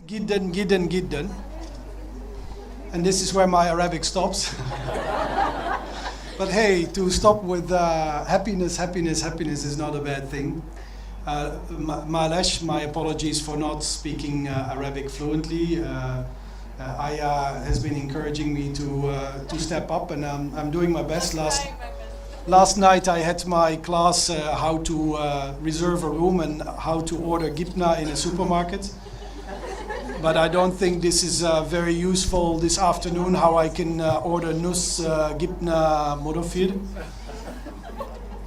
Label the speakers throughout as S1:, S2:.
S1: جدا جدا جدا. And this is where my Arabic stops. But hey, to stop with happiness is not a bad thing. Ma'alesh, my apologies for not speaking Arabic fluently. Aya has been encouraging me to step up, and I'm doing my best. Last night I had my class how to reserve a room and how to order gibna in a supermarket. But I don't think this is very useful this afternoon, how I can order nus gibna modofir.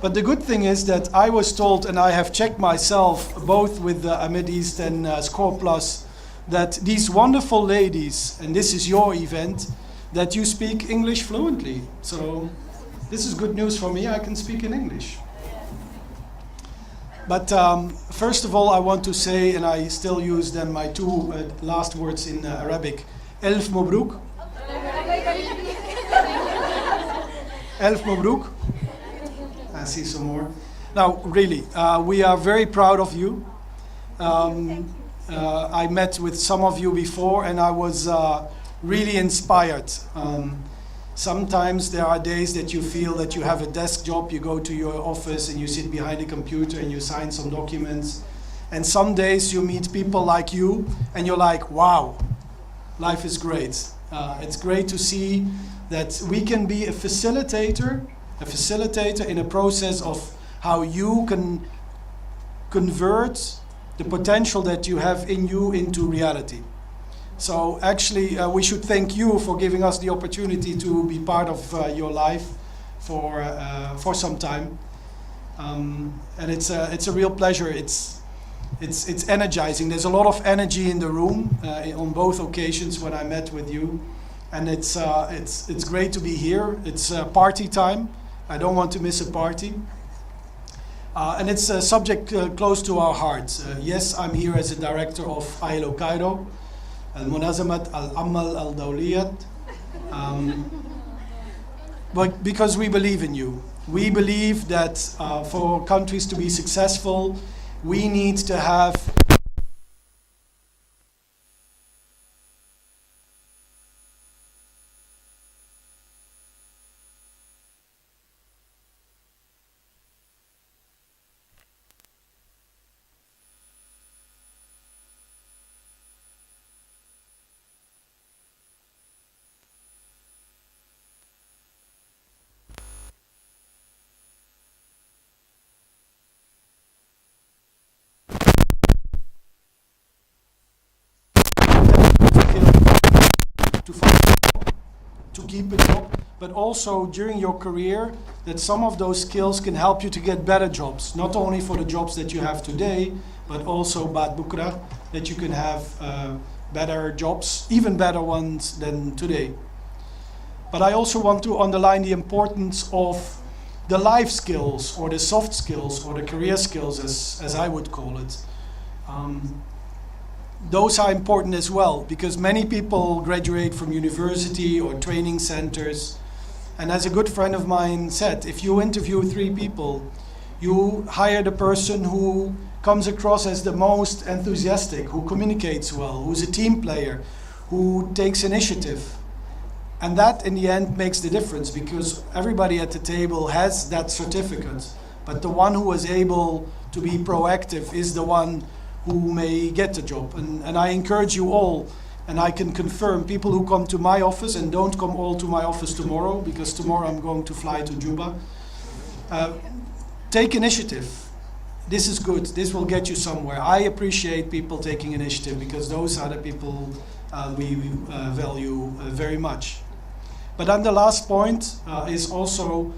S1: But the good thing is that I was told, and I have checked myself, both with Ahmed East and Score Plus, that these wonderful ladies, and this is your event, that you speak English fluently. So this is good news for me, I can speak in English. But first of all, I want to say, and I still use then my two last words in Arabic, Elf Mabrouk. Elf Mabrouk. I see some more. Now, really, we are very proud of you. I met with some of you before, and I was really inspired. Sometimes there are days that you feel that you have a desk job, you go to your office and you sit behind a computer and you sign some documents. And some days you meet people like you and you're like, wow, life is great. It's great to see that we can be a facilitator in a process of how you can convert the potential that you have in you into reality. So actually, we should thank you for giving us the opportunity to be part of your life for some time, and it's a real pleasure. It's energizing. There's a lot of energy in the room on both occasions when I met with you, and it's great to be here. It's party time. I don't want to miss a party. And it's a subject close to our hearts. Yes, I'm here as a director of ILO Cairo. المنظمة العمل الدولية. But because we believe in you. We believe that for countries to be successful, we need to have to keep a job, but also during your career that some of those skills can help you to get better jobs, not only for the jobs that you have today, but also bad bukra, that you can have better jobs, even better ones than today. But I also want to underline the importance of the life skills or the soft skills or the career skills as I would call it. Those are important as well, because many people graduate from university or training centers. And as a good friend of mine said, if you interview 3 people, you hire the person who comes across as the most enthusiastic, who communicates well, who's a team player, who takes initiative. And that in the end makes the difference, because everybody at the table has that certificate. But the one who is able to be proactive is the one who may get the job. And I encourage you all, and I can confirm, people who come to my office, and don't come all to my office tomorrow, because tomorrow I'm going to fly to Juba. Take initiative. This is good. This will get you somewhere. I appreciate people taking initiative, because those are the people we value very much. But then the last point is also,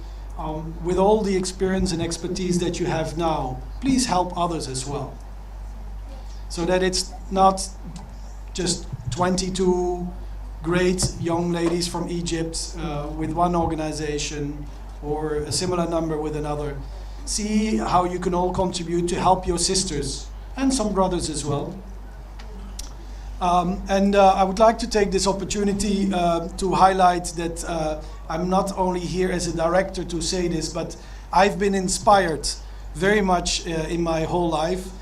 S1: with all the experience and expertise that you have now, please help others as well. So that it's not just 22 great young ladies from Egypt with one organization, or a similar number with another. See how you can all contribute to help your sisters and some brothers as well. I would like to take this opportunity to highlight that I'm not only here as a director to say this, but I've been inspired very much in my whole life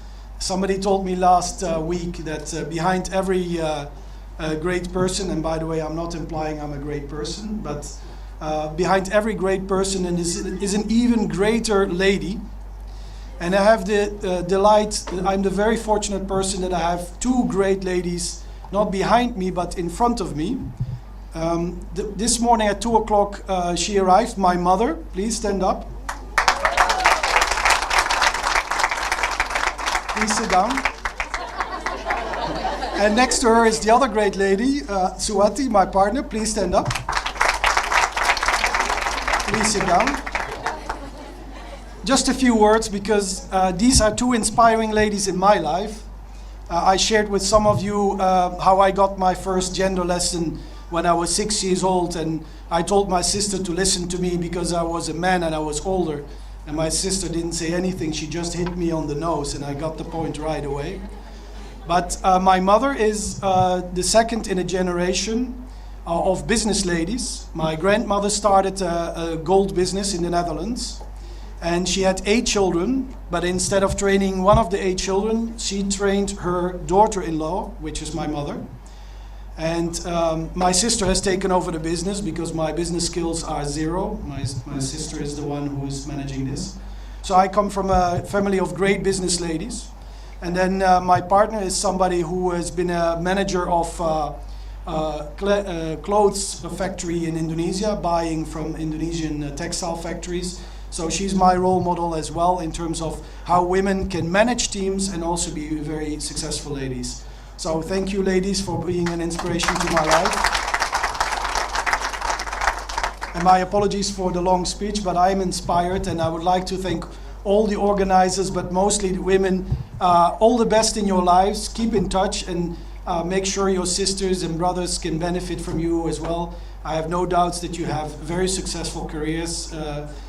S1: Somebody told me last week that behind every great person, and by the way, I'm not implying I'm a great person, but behind every great person is an even greater lady. And I have the delight, I'm the very fortunate person that I have two great ladies, not behind me, but in front of me. This morning at 2 o'clock she arrived, my mother. Please stand up. Please sit down. And next to her is the other great lady, Suwati, my partner. Please stand up. Please sit down. Just a few words, because these are two inspiring ladies in my life. I shared with some of you how I got my first gender lesson when I was 6 years old, and I told my sister to listen to me because I was a man and I was older. And my sister didn't say anything, she just hit me on the nose, and I got the point right away. But my mother is the second in a generation of business ladies. My grandmother started a gold business in the Netherlands, and she had 8 children, but instead of training one of the 8 children, she trained her daughter-in-law, which is my mother. And my sister has taken over the business because my business skills are zero. My sister is the one who is managing this. So I come from a family of great business ladies. And then my partner is somebody who has been a manager of clothes factory in Indonesia, buying from Indonesian textile factories. So she's my role model as well in terms of how women can manage teams and also be very successful ladies. So thank you, ladies, for being an inspiration to my life. And my apologies for the long speech, but I'm inspired, and I would like to thank all the organizers, but mostly the women. All the best in your lives. Keep in touch and make sure your sisters and brothers can benefit from you as well. I have no doubts that you have very successful careers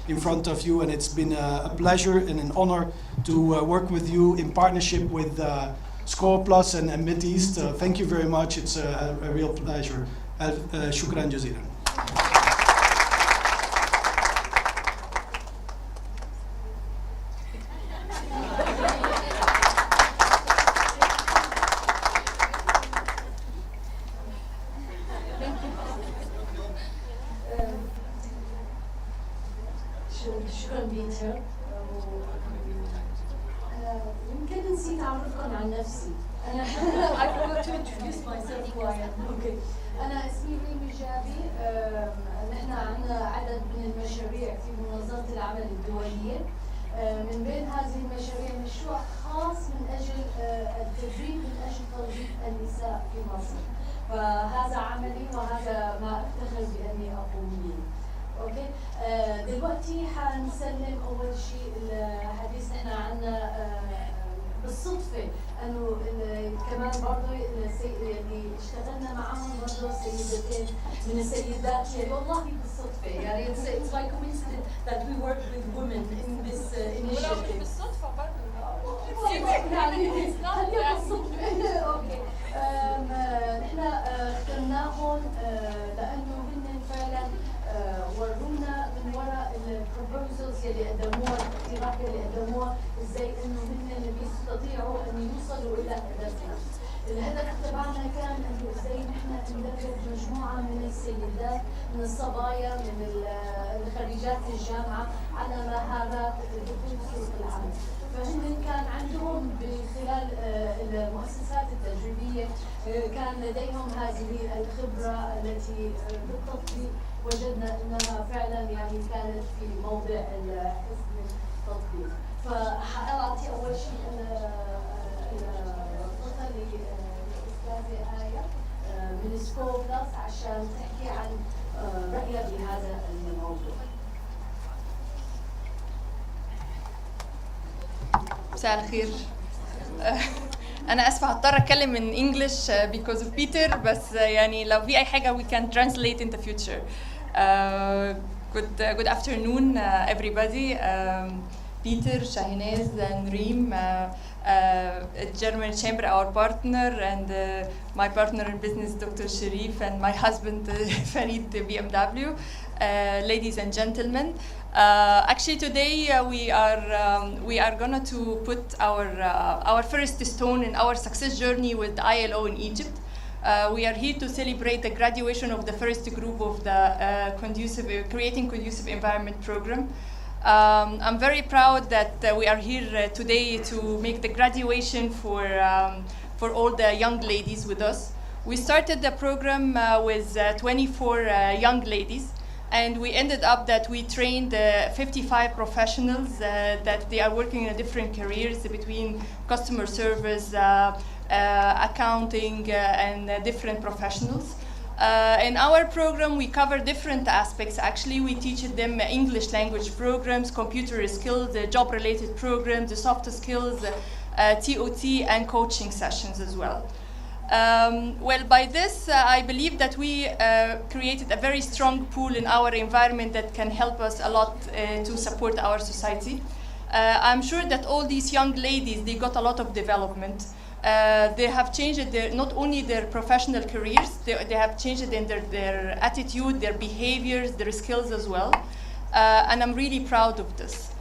S1: in front of you, and it's been a pleasure and an honor to work with you in partnership with Score Plus and Mid East. Thank you very much. It's a real pleasure. شكرا جزيلا.
S2: شكرا بيتر. يمكن نسيت أعرفكم عن نفسي. أنا I forgot to introduce myself who I am. Okay. أنا اسمي ريم الجابي. نحن عندنا عدد من المشاريع في منظمة العمل الدولية. من بين هذه المشاريع مشروع خاص من أجل التدريب من أجل توظيف النساء في مصر. فهذا عملي وهذا ما أفتخر بأني أقوم به. اوكي دلوقتي حنسلم اول شيء الحديث. احنا عندنا بالصدفه انه كمان برضه اللي اشتغلنا معهم برضه سيدتين من السيدات يعني والله بالصدفه يعني it's like coincidence that we work with women in this initiative.
S3: بالصدفه برضه
S2: يعني بالصدفه اوكي نحن اخترناهم لانه هن فعلا ورونا من وراء البروبوزلز اللي قدموها الاقتراح اللي قدموها ازاي انه هن بيستطيعوا ان يوصلوا الى هدفنا. الهدف تبعنا كان انه ازاي نحن ندرب مجموعه من السيدات من الصبايا من الخريجات الجامعه على مهارات دخول سوق العمل. فهن كان عندهم بخلال المؤسسات التجريبيه كان لديهم هذه الخبره التي بالتطبيق وجدنا انها فعلا يعني كانت في موضع حسن التطبيق. فحاعطي اول شيء الفرصه للاستاذه آية من سكور بلس عشان تحكي عن رايها بهذا الموضوع.
S3: مساء الخير. أنا آسفة هضطر أتكلم in English because of Peter بس يعني لو في أي حاجة we can translate in the future. Good afternoon everybody. Peter, Shahinaz and Reem, German Chamber, our partner, and my partner in business, Dr. Sharif, and my husband, Farid, BMW. Ladies and gentlemen, Actually, today we are gonna to put our first stone in our success journey with the ILO in Egypt. We are here to celebrate the graduation of the first group of the Creating Conducive Environment program. I'm very proud that we are here today to make the graduation for all the young ladies with us. We started the program with 24 young ladies, and we ended up that we trained 55 professionals that they are working in different careers between customer service, accounting, and different professionals. In our program, we cover different aspects. Actually, we teach them English language programs, computer skills, job-related programs, the soft skills, TOT, and coaching sessions as well. Well, by this, I believe that we created a very strong pool in our environment that can help us a lot to support our society. I'm sure that all these young ladies, they got a lot of development. They have changed not only their professional careers, they have changed in their attitude, their behaviors, their skills as well. And I'm really proud of this.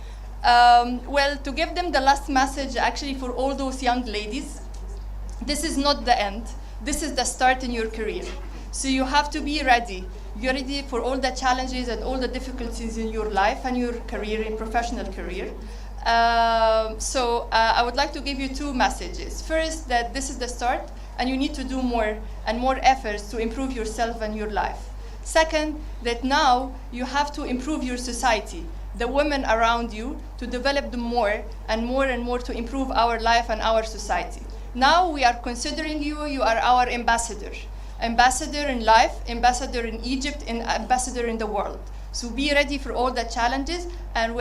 S3: Well, to give them the last message, actually, for all those young ladies, this is not the end. This is the start in your career. So you have to be ready. You're ready for all the challenges and all the difficulties in your life and your career, in professional career. I would like to give you two messages. First, that this is the start, and you need to do more and more efforts to improve yourself and your life. Second, that now you have to improve your society, the women around you, to develop them more and more to improve our life and our society. Now we are considering you are our ambassador. Ambassador in life, ambassador in Egypt, and ambassador in the world. So be ready for all the challenges, and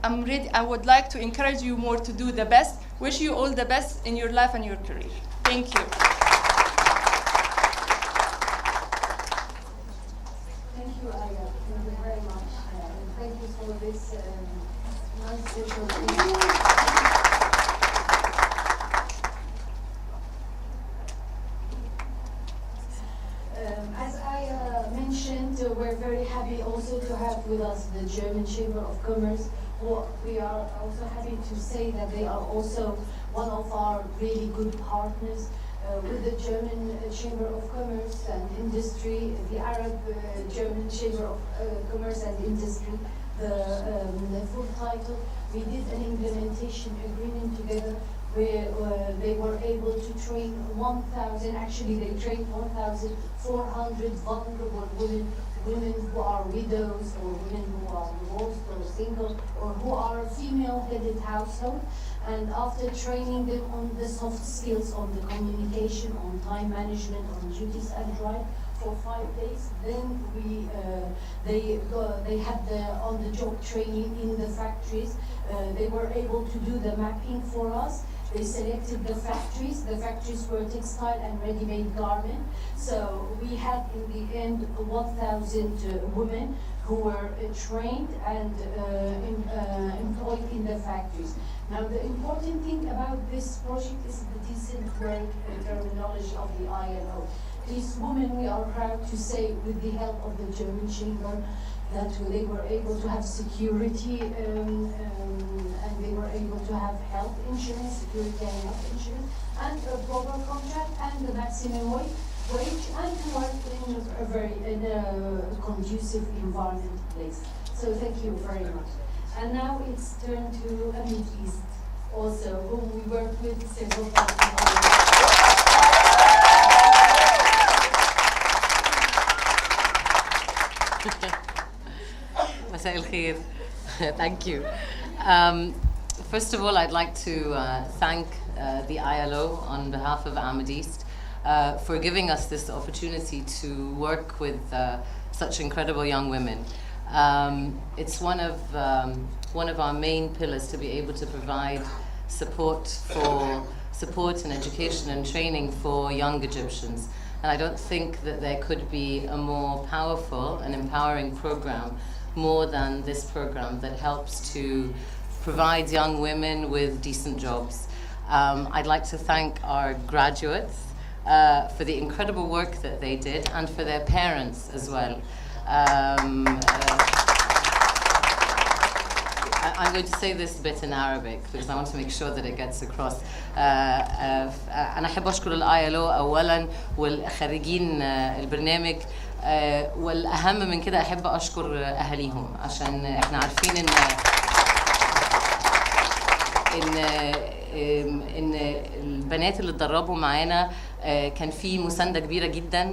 S3: I'm ready. I would like to encourage you more to do the best. Wish you all the best in your life and your career. Thank you.
S2: Thank you, Aya. Thank you very much. And thank you for this nice introduction. As I mentioned, we're very happy also to have with us the German Chamber of Commerce. We are also happy to say that they are also one of our really good partners with the German Chamber of Commerce and Industry, the Arab German Chamber of Commerce and Industry. The full title, we did an implementation agreement together where they were able to train 1,000, actually they trained 1,400 vulnerable women who are widows or women who are divorced or single or who are female-headed household. And after training them on the soft skills, on the communication, on time management, on duties and right for 5 days, then they had the on-the-job training in the factories. They were able to do the mapping for us. They selected the factories. The factories were textile and ready-made garment. So we had in the end 1,000 women who were trained and employed in the factories. Now the important thing about this project is the decent work terminology of the ILO. These women, we are proud to say, with the help of the German Chamber, that they were able to have security and they were able to have health insurance, security and health insurance, and a proper contract and the maximum wage, and to work in a very conducive environment place. So thank you very much. And now it's turned to a Middle East, also, whom we work with several times.
S4: مساء الخير. Thank you. First of all, I'd like to thank the ILO on behalf of Ahmed East for giving us this opportunity to work with such incredible young women. It's one of our main pillars to be able to provide support and education and training for young Egyptians. And I don't think that there could be a more powerful and empowering program more than this program that helps to provide young women with decent jobs. I'd like to thank our graduates for the incredible work that they did and for their parents as well. I'm going to say this bit in Arabic because I want to make sure that it gets across. أنا أحب أشكر الILO أولا والخريجين البرنامج، والأهم من كده أحب أشكر أهاليهم، عشان إحنا عارفين إن البنات اللي اتدربوا معانا كان في مساندة كبيرة جدا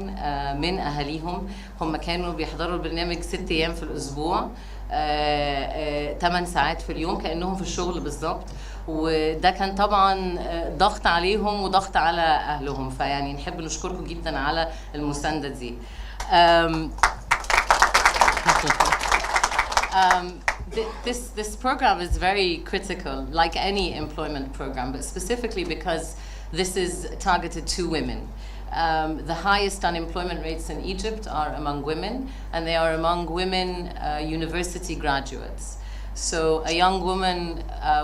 S4: من أهاليهم. هم كانوا بيحضروا البرنامج 6 أيام في الأسبوع، 8 ساعات في اليوم، كأنهم في الشغل بالضبط، وده كان طبعا ضغط عليهم وضغط على أهلهم، فيعني نحب نشكركم جدا على المساندة دي. This program is very critical, like any employment program, but specifically because this is targeted to women. The highest unemployment rates in Egypt are among women, and they are among women university graduates. So a young woman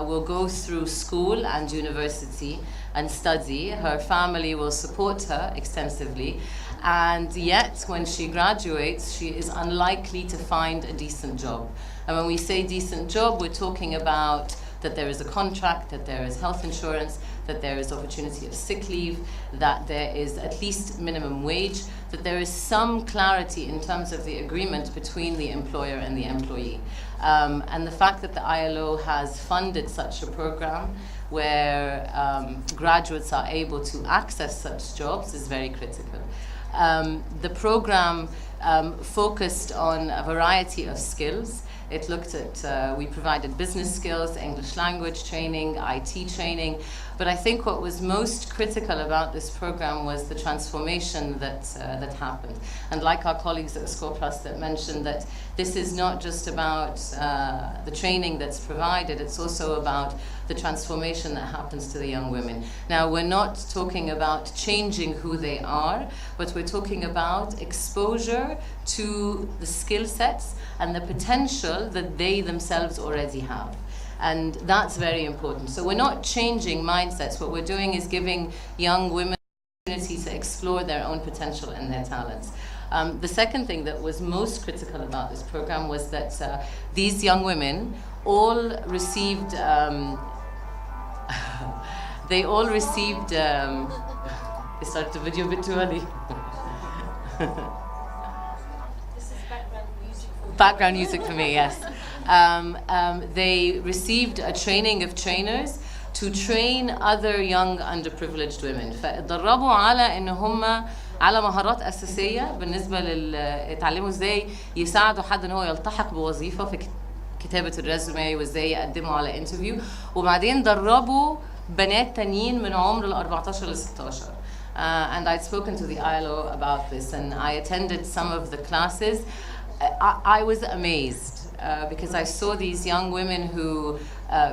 S4: will go through school and university and study. Her family will support her extensively, and yet when she graduates, she is unlikely to find a decent job. And when we say decent job, we're talking about that there is a contract, that there is health insurance, that there is opportunity of sick leave, that there is at least minimum wage, that there is some clarity in terms of the agreement between the employer and the employee. And the fact that the ILO has funded such a program where graduates are able to access such jobs is very critical. The program focused on a variety of skills. It looked at, we provided business skills, English language training, IT training, but I think what was most critical about this program was the transformation that happened. And like our colleagues at School Plus that mentioned that this is not just about the training that's provided, it's also about the transformation that happens to the young women. Now, we're not talking about changing who they are, but we're talking about exposure to the skill sets and the potential that they themselves already have. And that's very important. So we're not changing mindsets. What we're doing is giving young women the opportunity to explore their own potential and their talents. The second thing that was most critical about this program was that these young women all received, they started the video a bit too early. Background music for me, yes. They received a training of trainers to train other young underprivileged women. فاتدربوا على ان هم على مهارات اساسيه بالنسبه يتعلموا ازاي يساعدوا حد ان هو يلتحق بوظيفه في كتابه الريزومي وازاي يقدموا على انترفيو، وبعدين دربوا بنات تانيين من عمر ال 14 ل 16. And I'd spoken to the ILO about this, and I attended some of the classes. I was amazed because I saw these young women who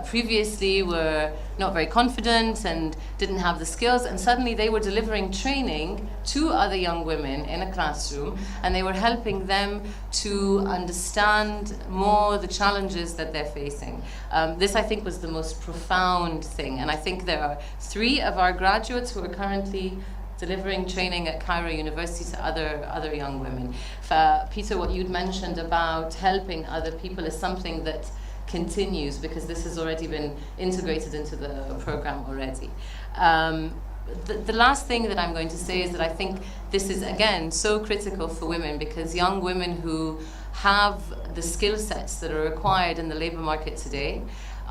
S4: previously were not very confident and didn't have the skills, and suddenly they were delivering training to other young women in a classroom, and they were helping them to understand more the challenges that they're facing. This, I think, was the most profound thing, and I think there are 3 of our graduates who are currently delivering training at Cairo University to other young women. Peter, what you'd mentioned about helping other people is something that continues because this has already been integrated into the program already. The last thing that I'm going to say is that I think this is, again, so critical for women because young women who have the skill sets that are required in the labor market today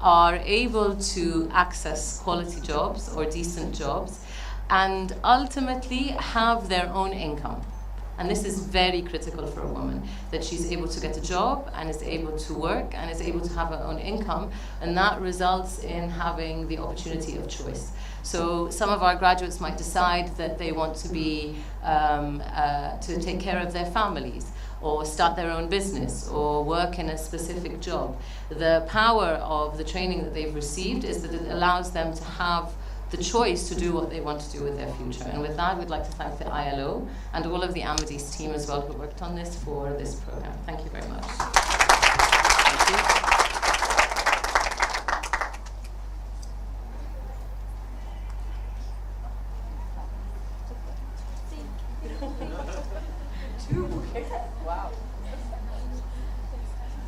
S4: are able to access quality jobs or decent jobs and ultimately have their own income. And this is very critical for a woman, that she's able to get a job and is able to work and is able to have her own income, and that results in having the opportunity of choice. So some of our graduates might decide that they want to be, to take care of their families, or start their own business, or work in a specific job. The power of the training that they've received is that it allows them to have the choice to do what they want to do with their future. And with that, we'd like to thank the ILO and all of the Amadis team as well who worked on this for this program. Thank you very much. Thank you.
S2: Wow.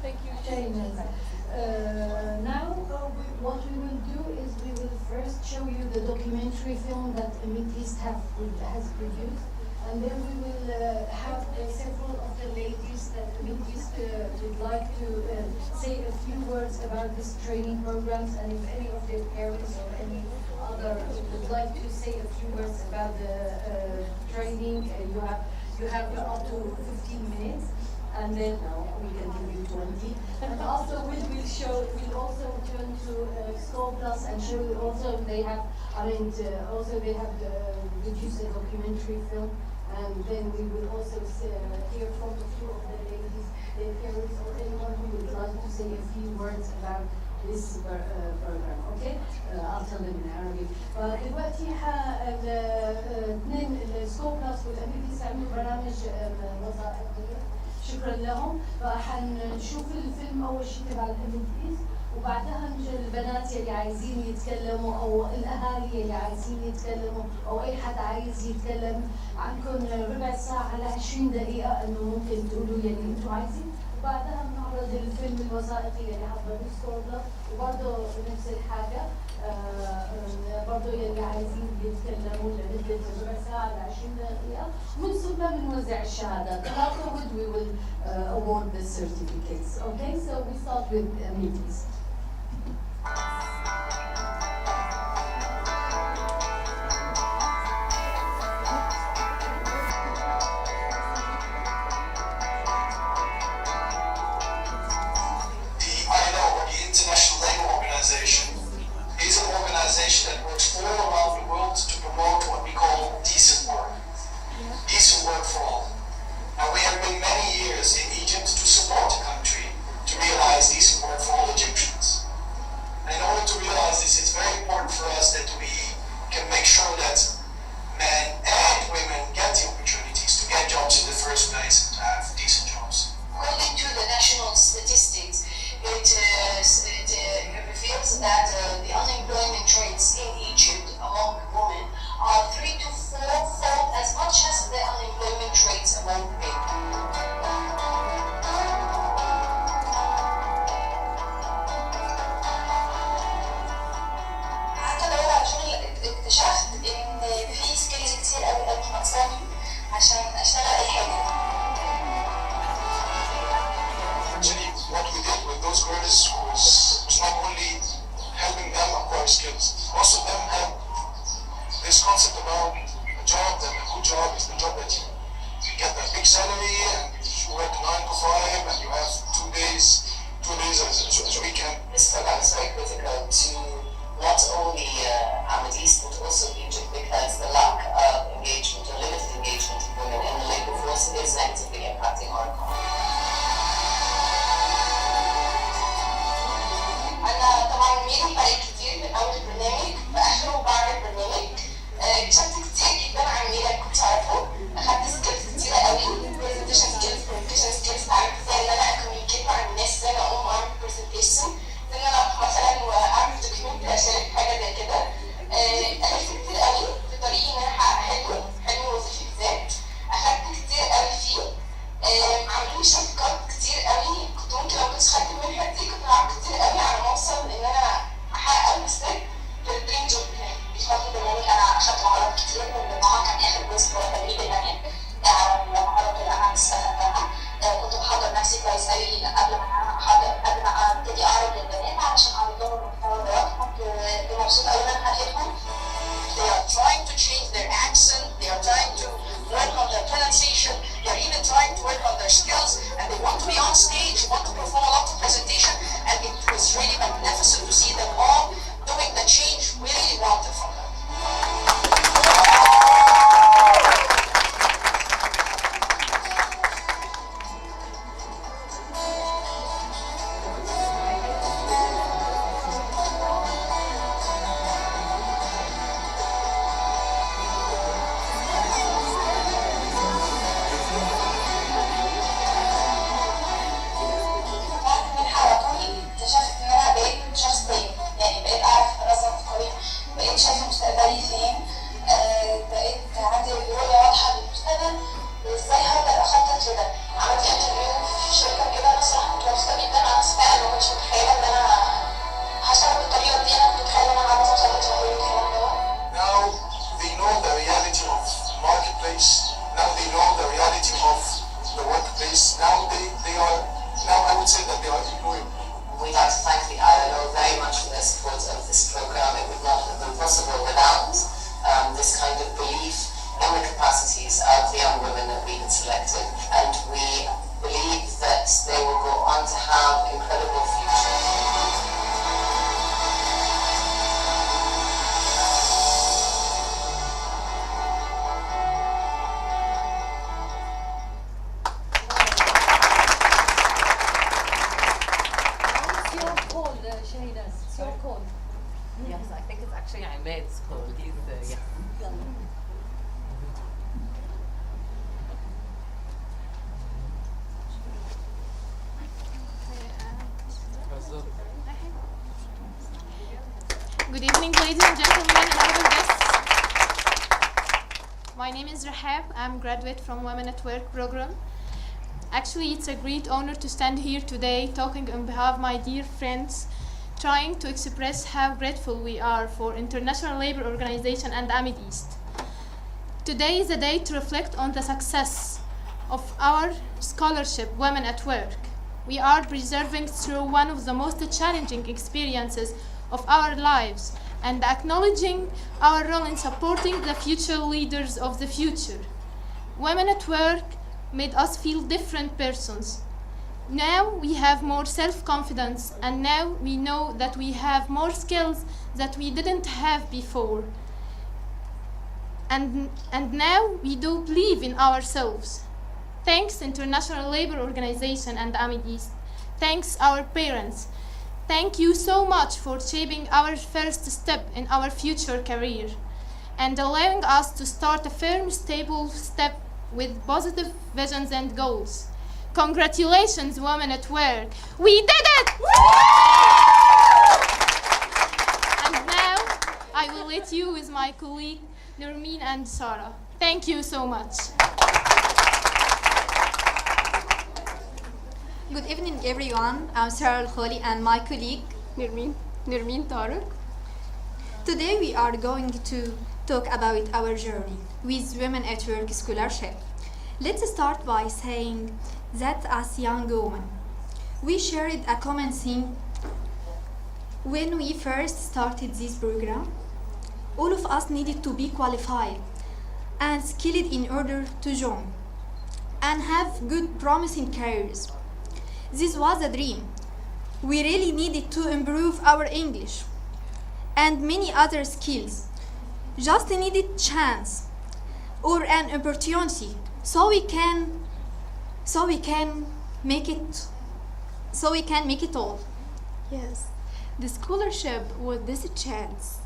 S2: Thank you. the documentary film that Middle East has produced. And then we will have several of the ladies that Middle East would like to say a few words about this training programs, and if any of their parents or any other would like to say a few words about the training, you have up to 15 minutes. And then we can give you 20. And also we'll also turn to Score Plus and show you also they have produced a documentary film, and then we will also hear from a few of the ladies, their parents or anyone who would like to say a few words about this program. Okay? I'll tell them in Arabic. دلوقتي الاثنين السكور بلس والامبيديس عملوا برامج وظائفيه. شكرا لهم. فحنشوف الفيلم اول شيء تبع الامبيديس، وبعدها نجي البنات يلي عايزين يتكلموا او الاهالي يلي عايزين يتكلموا او اي حد عايز يتكلم. عندكم ربع ساعه ل 20 دقيقه انه ممكن تقولوا يلي انتم عايزين، وبعدها بنعرض الفيلم الوثائقي اللي حضروه سكورلا، وبرضه نفس الحاجه برضه يلي عايزين يتكلموا لمده ربع ساعه ل 20 دقيقه، ومن ثم بنوزع الشهادات. And afterward we will award the certificates. Okay, so we start with meetings.
S5: Is an organization that works all around the world to promote what we call decent work. Decent work for all. Now we have been many years in Egypt to support the country to realize decent work for all Egyptians. And in order to realize this, it's very important for us that we can make sure that men and women get the opportunities to get jobs in the first place and to have decent jobs.
S6: According to the national statistics, it reveals that the unemployment rates in Egypt among women are 3 to 4-fold as much as the unemployment rates among men. حتى لو عشان اكتشفت ان في سكيلز كتير قوي ناقصاني عشان اشتغل اي حاجه.
S5: Actually, what we did with those girls was not only helping them acquire skills, most of them have this concept about a job, that a good job is the job that you get that big salary and you work 9 to 5 and you have 2 days as weekend.
S6: This program is very critical to not only Ahmadis but also Egypt, because the lack of engagement or limited engagement of women in the labor force is negatively impacting our economy. أنا طبعاً ميري بقالي كتير من أول البرنامج بآخره وبعد البرنامج اكتشفت كتير جدا عن ميري أنا كنت أعرفه. أخدت سكيلز كتيرة قوي، برزنتيشن سكيلز، كوميونيكيشن سكيلز، اتعلمت ازاي إن أنا أكوميونيكيت مع الناس، ازاي أقوم أعمل برزنتيشن، ازاي إن أنا مثلاً أعمل دوكيومنت
S4: actually Imad's call. He's yeah.
S7: Good evening, ladies and gentlemen, and other guests. My name is Rahab. I'm a graduate from Women at Work program. Actually, it's a great honor to stand here today talking on behalf of my dear friends, trying to express how grateful we are for International Labour Organization and Amid East. Today is a day to reflect on the success of our scholarship, Women at Work. We are preserving through one of the most challenging experiences of our lives and acknowledging our role in supporting the future leaders of the future. Women at Work made us feel different persons. Now we have more self-confidence, and now we know that we have more skills that we didn't have before. And now we do believe in ourselves. Thanks International Labour Organization and Amid East. Thanks our parents. Thank you so much for shaping our first step in our future career and allowing us to start a firm, stable step with positive visions and goals. Congratulations, Women at Work. We did it! And now I will let you with my colleague Nermeen and Sarah. Thank you so much.
S8: Good evening, everyone. I'm Sarah Al-Kholi and my colleague
S7: Nermeen Tarek.
S8: Today we are going to talk about our journey with Women at Work Scholarship. Let's start by saying that as young women, we shared a common thing when we first started this program. All of us needed to be qualified and skilled in order to join and have good, promising careers. This was a dream. We really needed to improve our English and many other skills. Just needed chance or an opportunity so we can make it all.
S9: Yes, the scholarship was this chance.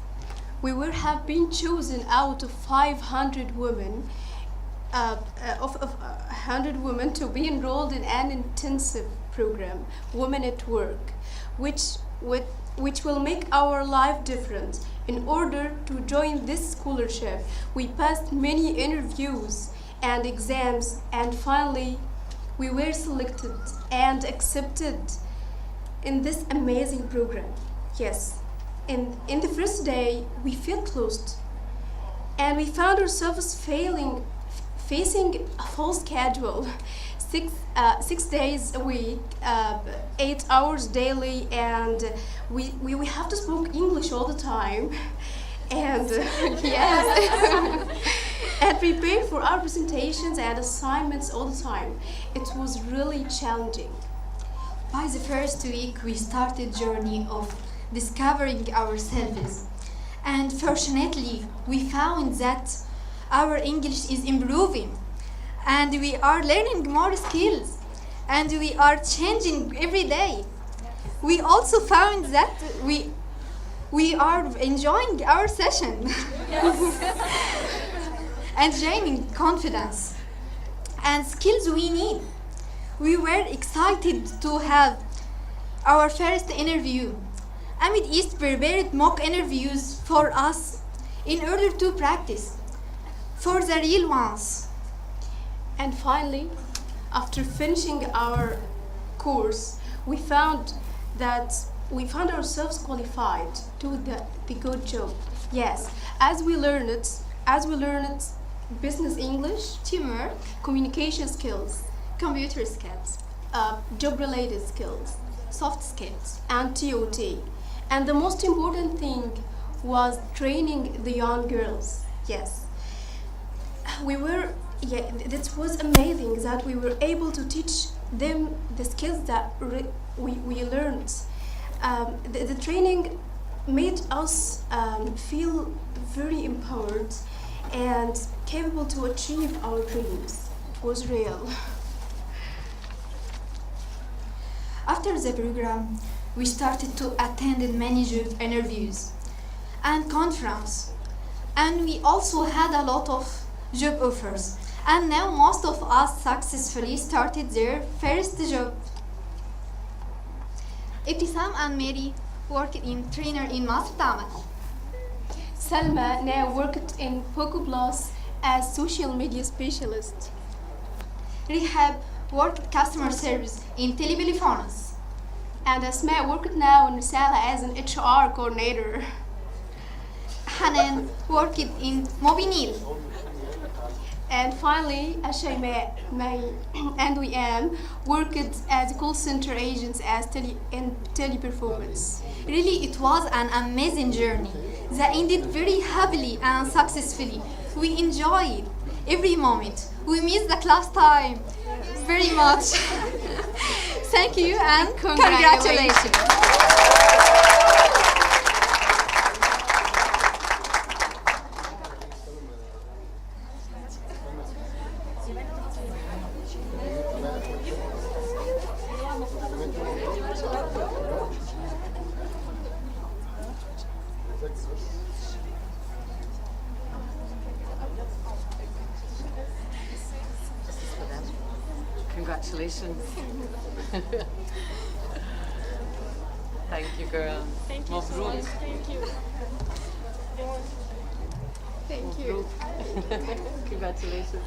S9: We will have been chosen out of 500 women, of 100 women to be enrolled in an intensive program, Women at Work, which will make our life different. In order to join this scholarship, we passed many interviews and exams, and finally we were selected and accepted in this amazing program. Yes, in the first day we felt lost and we found ourselves facing a full schedule, 6 days a week, 8 hours daily, and we have to speak English all the time, and yes, and prepare for our presentations and assignments all the time. It was really challenging.
S8: By the first week, we started journey of discovering ourselves, and fortunately, we found that our English is improving, and we are learning more skills, and we are changing every day. We also found that we are enjoying our session and gaining confidence and skills we need. We were excited to have our first interview. Amid East prepared mock interviews for us in order to practice for the real ones.
S9: And finally, after finishing our course, we found ourselves qualified to do the good job. Yes, as we learned business English,
S8: Teamwork,
S9: communication skills,
S8: computer skills,
S9: job-related skills,
S8: soft skills,
S9: and TOT. And the most important thing was training the young girls. Yes, it was amazing that we were able to teach them the skills that we learned. The training made us feel very empowered and capable to achieve our dreams. It was real.
S8: After the program, we started to attend many job interviews. and conference. And we also had a lot of job offers. And now most of us successfully started their first job. Ibtisam and Mary worked in trainer in مراسلتنا.
S9: Salma now worked in Poco Plus as social media specialist.
S8: Rehab worked customer service in Teleperformance.
S9: And Asma worked now in Risala as an HR coordinator.
S8: Hanan worked in Mobinil.
S9: And finally, Ashayma and we worked as call center agents in teleperformance.
S8: Really, it was an amazing journey that ended very happily and successfully. We enjoyed every moment. We missed the class time very much. Thank you and congratulations.
S4: Congratulations. Thank you, girl.
S9: Thank you so much. Thank you. Thank you.
S4: Congratulations.